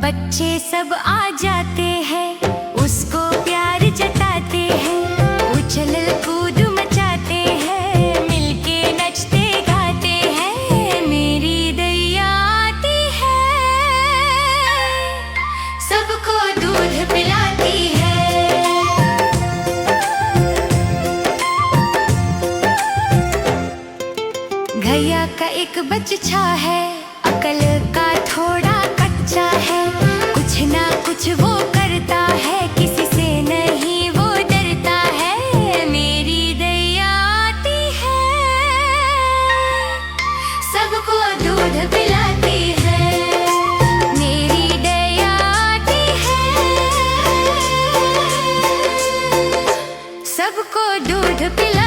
बच्चे सब आ जाते हैं, उसको प्यार जताते हैं, उछल कूद मचाते हैं, मिलके नचते गाते हैं। मेरी दैया आती है, सबको दूध पिलाती है। गैया का एक बच्चा है, अकल का थोड़ा कच्चा है, कुछ ना कुछ वो करता है, किसी से नहीं वो डरता है। मेरी दैया आती है, सबको दूध पिलाती है। मेरी दैया आती है, सबको दूध पिलाती है।